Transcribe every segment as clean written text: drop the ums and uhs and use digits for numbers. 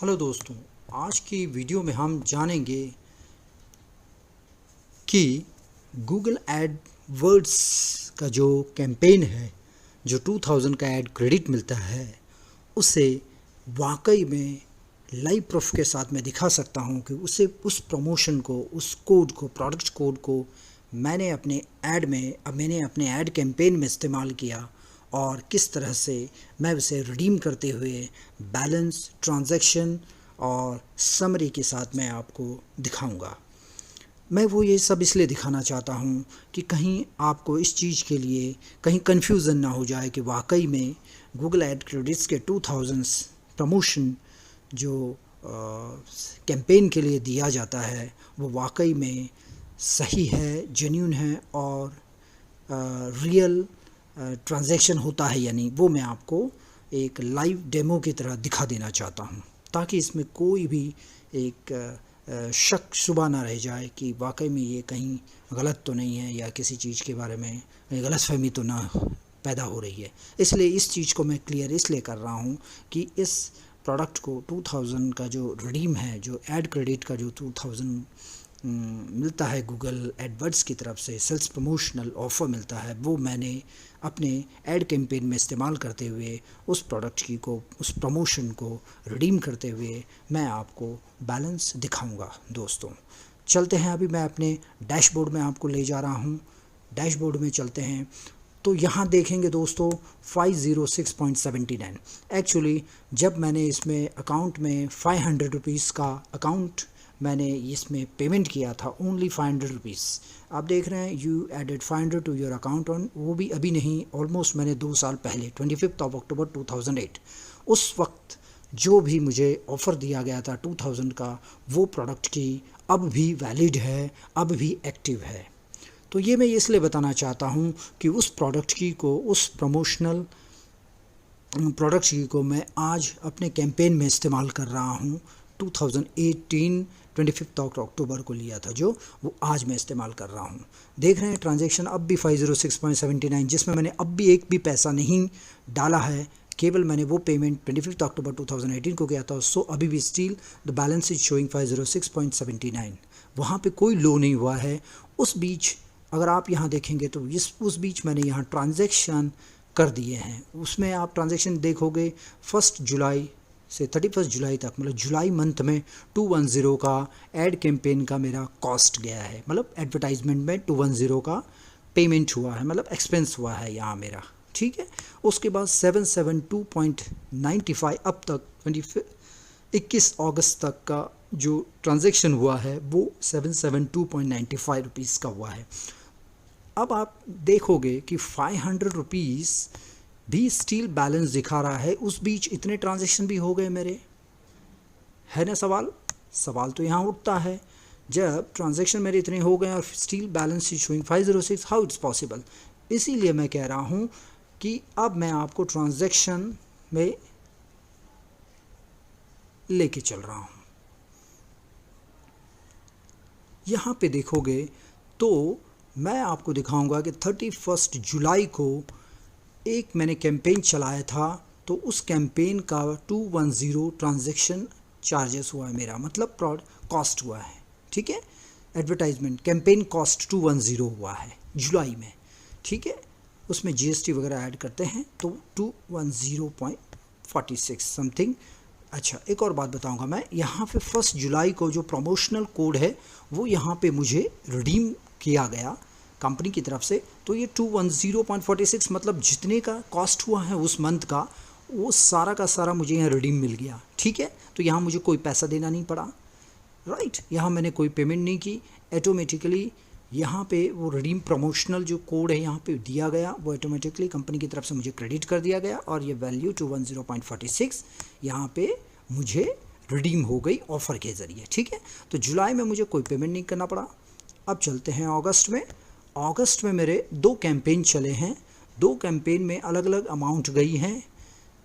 Hello दोस्तों, आज की वीडियो में हम जानेंगे कि गूगल एडवर्ड्स का जो कैंपेन है, जो 2000 का ऐड क्रेडिट मिलता है, उसे वाकई में लाइव प्रूफ के साथ मैं दिखा सकता हूं कि उसे उस प्रमोशन को, उस कोड को, प्रोडक्ट कोड को मैंने अपने ऐड कैंपेन में इस्तेमाल किया और किस तरह से मैं उसे रिडीम करते हुए बैलेंस, ट्रांजैक्शन और समरी के साथ मैं आपको दिखाऊंगा। मैं वो ये सब इसलिए दिखाना चाहता हूँ कि कहीं आपको इस चीज़ के लिए कहीं कन्फ्यूज़न ना हो जाए कि वाकई में गूगल एड क्रेडिट्स के 2000 प्रमोशन जो कैंपेन के लिए दिया जाता है वो वाकई में सही है, जेन्युइन है और रियल ट्रांजैक्शन होता है या नहीं, वो मैं आपको एक लाइव डेमो की तरह दिखा देना चाहता हूँ, ताकि इसमें कोई भी एक शक शुबा ना रह जाए कि वाकई में ये कहीं गलत तो नहीं है या किसी चीज़ के बारे में गलतफहमी तो ना पैदा हो रही है। इसलिए इस चीज़ को मैं क्लियर इसलिए कर रहा हूँ कि इस प्रोडक्ट को 2000 का जो रिडीम है, जो ऐड क्रेडिट का जो 2000 मिलता है गूगल एडवर्ड्स की तरफ से, सेल्स प्रमोशनल ऑफ़र मिलता है, वो मैंने अपने ऐड कैंपेन में इस्तेमाल करते हुए उस प्रोडक्ट उस प्रमोशन को रिडीम करते हुए मैं आपको बैलेंस दिखाऊंगा। दोस्तों चलते हैं, अभी मैं अपने डैशबोर्ड में आपको ले जा रहा हूं। डैशबोर्ड में चलते हैं तो यहाँ देखेंगे दोस्तों 506.79। एक्चुअली जब मैंने इसमें अकाउंट में 500 रुपीज़ का अकाउंट मैंने इसमें पेमेंट किया था, ओनली 500 रुपीज़। आप देख रहे हैं you added 500 to your account on, वो भी अभी नहीं, ऑलमोस्ट मैंने 2 साल पहले 25 अक्टूबर 2008 उस वक्त जो भी मुझे ऑफ़र दिया गया था 2000 का, वो प्रोडक्ट की अब भी वैलिड है, अब भी एक्टिव है। तो ये मैं इसलिए बताना चाहता हूँ कि उस प्रोडक्ट की को, उस प्रमोशनल प्रोडक्ट की को मैं आज अपने कैंपेन में इस्तेमाल कर रहा हूँ। 2018 25 अक्टूबर को लिया था, जो वो आज मैं इस्तेमाल कर रहा हूँ। देख रहे हैं ट्रांजैक्शन अब भी 506.79, जिसमें मैंने अब भी एक भी पैसा नहीं डाला है, केवल मैंने वो पेमेंट 25 अक्टूबर 2018 को किया था। सो अभी भी still the balance is showing 506.79, वहाँ पे कोई लो नहीं हुआ है। उस बीच अगर आप यहाँ देखेंगे तो उस बीच मैंने यहाँ ट्रांजैक्शन कर दिए हैं। उसमें आप ट्रांजैक्शन देखोगे 1 जुलाई से 31 जुलाई तक, मतलब जुलाई मंथ में 210 का ऐड कैंपेन का मेरा कॉस्ट गया है, मतलब एडवर्टाइजमेंट में 210 का पेमेंट हुआ है, मतलब एक्सपेंस हुआ है यहाँ मेरा, ठीक है। उसके बाद 772.95 अब तक 21 अगस्त तक का जो ट्रांजैक्शन हुआ है वो 772.95 रुपीज़ का हुआ है। अब आप देखोगे कि 500 रुपीज़ भी स्टील बैलेंस दिखा रहा है। उस बीच इतने ट्रांजैक्शन भी हो गए मेरे, है ना सवाल तो यहाँ उठता है, जब ट्रांजैक्शन मेरे इतने हो गए और steel balance is showing 506, how it's possible. इसीलिए मैं कह रहा हूँ कि अब मैं आपको ट्रांजैक्शन में लेके चल रहा हूँ। यहाँ पे देखोगे तो मैं आपको दिखाऊंगा कि 31 जुलाई को एक मैंने कैंपेन चलाया था, तो उस कैंपेन का 210 ट्रांजैक्शन चार्जेस हुआ है मेरा, मतलब कॉस्ट हुआ है, ठीक है। एडवर्टाइजमेंट कैंपेन कॉस्ट 210 हुआ है जुलाई में, ठीक है। उसमें जीएसटी वगैरह ऐड करते हैं तो 210.46 समथिंग। अच्छा, एक और बात बताऊंगा मैं, यहाँ पे 1 जुलाई को जो प्रमोशनल कोड है वो यहाँ पे मुझे रिडीम किया गया कंपनी की तरफ से, तो ये 210.46 मतलब जितने का कॉस्ट हुआ है उस मंथ का, वो सारा का सारा मुझे यहाँ रिडीम मिल गया, ठीक है। तो यहाँ मुझे कोई पैसा देना नहीं पड़ा, राइट। यहाँ मैंने कोई पेमेंट नहीं की, ऑटोमेटिकली यहाँ पे वो रिडीम प्रमोशनल जो कोड है यहाँ पे दिया गया, वो ऑटोमेटिकली कंपनी की तरफ से मुझे क्रेडिट कर दिया गया और ये वैल्यू 210.46 यहाँ पे मुझे रिडीम हो गई ऑफ़र के ज़रिए, ठीक है। तो जुलाई में मुझे कोई पेमेंट नहीं करना पड़ा। अब चलते हैं अगस्त में। अगस्त में मेरे 2 कैंपेन चले हैं, 2 कैंपेन में अलग अलग अमाउंट गई हैं।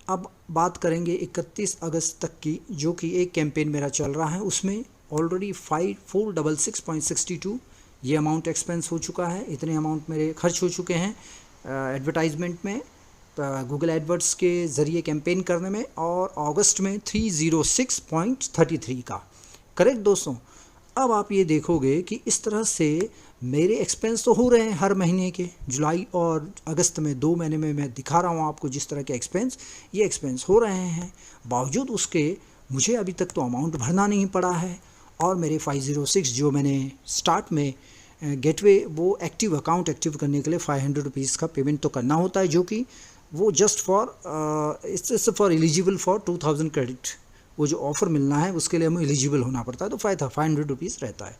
अब बात करेंगे 31 अगस्त तक की, जो कि एक कैंपेन मेरा चल रहा है, उसमें ऑलरेडी 466.62 ये अमाउंट एक्सपेंस हो चुका है, इतने अमाउंट मेरे खर्च हो चुके हैं एडवर्टाइजमेंट में। गूगल एडवर्ड्स के ज़रिए कैंपेन करने में, और अगस्त में 306.33 का। करेक्ट दोस्तों। अब आप ये देखोगे कि इस तरह से मेरे एक्सपेंस तो हो रहे हैं हर महीने के, जुलाई और अगस्त में 2 महीने में मैं दिखा रहा हूँ आपको जिस तरह के एक्सपेंस, ये एक्सपेंस हो रहे हैं। बावजूद उसके मुझे अभी तक तो अमाउंट भरना नहीं पड़ा है, और मेरे 506 जो मैंने स्टार्ट में गेटवे वो एक्टिव अकाउंट एक्टिव करने के लिए 500 रुपीज़ का पेमेंट तो करना होता है, जो कि वो just for its for eligible for 2000 credit. वो जो ऑफ़र मिलना है उसके लिए हमें एलिजिबल होना पड़ता है, तो 500 रुपीज़ रहता है।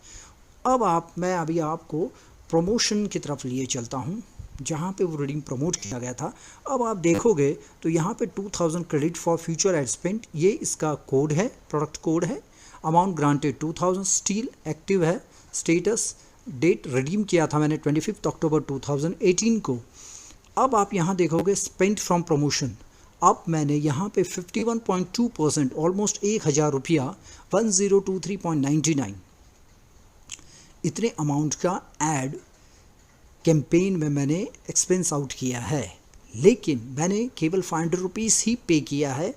अब मैं अभी आपको प्रमोशन की तरफ लिए चलता हूँ, जहाँ पे वो रिडीम प्रमोट किया गया था। अब आप देखोगे तो यहाँ पे 2000 credit for future ad spend, ये इसका कोड है, प्रोडक्ट कोड है। अमाउंट ग्रांटेड 2000, स्टिल एक्टिव है। स्टेटस, डेट रिडीम किया था मैंने 25 अक्टूबर 2018 को। अब आप यहाँ देखोगे स्पेंड फ्रॉम प्रमोशन, अब मैंने यहाँ पे 51.2% ऑलमोस्ट 1000 रुपया 1023.99 इतने अमाउंट का ऐड कैंपेन में मैंने एक्सपेंस आउट किया है, लेकिन मैंने केवल 500 रुपीज़ ही पे किया है।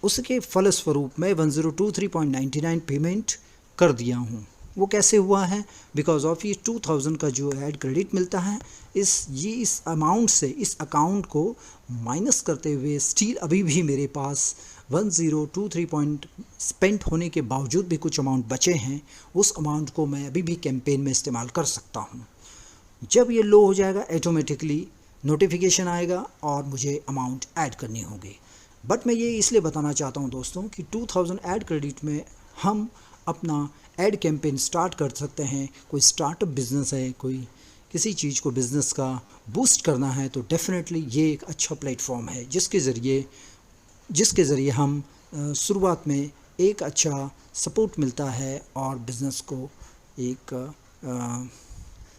उसके फलस्वरूप मैं 1023.99 पेमेंट कर दिया हूँ। वो कैसे हुआ है? बिकॉज ऑफ ये 2000 का जो ऐड क्रेडिट मिलता है, इस अमाउंट से इस अकाउंट को माइनस करते हुए स्टिल अभी भी मेरे पास 1023 पॉइंट स्पेंड होने के बावजूद भी कुछ अमाउंट बचे हैं। उस अमाउंट को मैं अभी भी कैंपेन में इस्तेमाल कर सकता हूँ। जब ये लो हो जाएगा ऑटोमेटिकली नोटिफिकेशन आएगा और मुझे अमाउंट ऐड करनी होगी। बट मैं ये इसलिए बताना चाहता हूँ दोस्तों कि 2000 ऐड क्रेडिट में हम अपना ऐड कैंपेन स्टार्ट कर सकते हैं। कोई स्टार्टअप बिज़नेस है, कोई किसी चीज़ को बिज़नेस का बूस्ट करना है, तो डेफिनेटली ये एक अच्छा प्लेटफॉर्म है जिसके ज़रिए हम शुरुआत में एक अच्छा सपोर्ट मिलता है और बिज़नेस को एक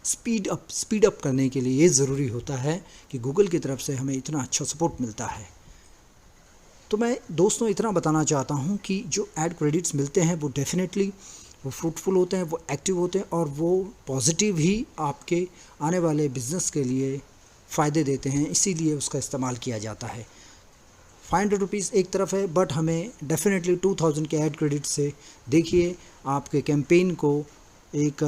स्पीड अप करने के लिए ये ज़रूरी होता है कि गूगल की तरफ से हमें इतना अच्छा सपोर्ट मिलता है। तो मैं दोस्तों इतना बताना चाहता हूँ कि जो ऐड क्रेडिट्स मिलते हैं वो डेफिनेटली वो फ्रूटफुल होते हैं, वो एक्टिव होते हैं, और वो पॉजिटिव ही आपके आने वाले बिज़नेस के लिए फ़ायदे देते हैं, इसीलिए उसका इस्तेमाल किया जाता है। 500 रुपीज़ एक तरफ है, बट हमें डेफिनेटली 2000 के ऐड क्रेडिट से देखिए आपके कैंपेन को एक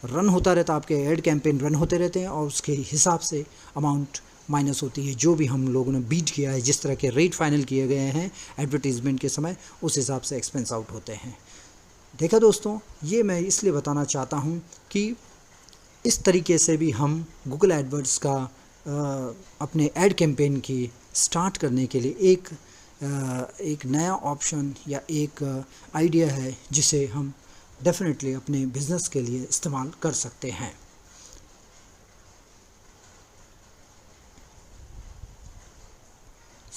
रन होता रहता, आपके ऐड कैंपेन रन होते रहते हैं, और उसके हिसाब से अमाउंट माइनस होती है। जो भी हम लोगों ने बीट किया है, जिस तरह के रेट फाइनल किए गए हैं एडवर्टीज़मेंट के समय, उस हिसाब से एक्सपेंस आउट होते हैं। देखा दोस्तों, ये मैं इसलिए बताना चाहता हूँ कि इस तरीके से भी हम गूगल एडवर्ड्स का अपने ऐड कैंपेन की स्टार्ट करने के लिए एक नया ऑप्शन या एक आइडिया है जिसे हम डेफिनेटली अपने बिज़नेस के लिए इस्तेमाल कर सकते हैं।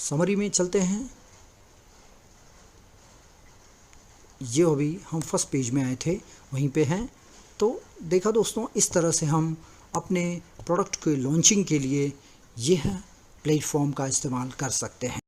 समरी में चलते हैं। ये अभी हम फर्स्ट पेज में आए थे, वहीं पे हैं। तो देखा दोस्तों, इस तरह से हम अपने प्रोडक्ट के लॉन्चिंग के लिए यह प्लेटफॉर्म का इस्तेमाल कर सकते हैं।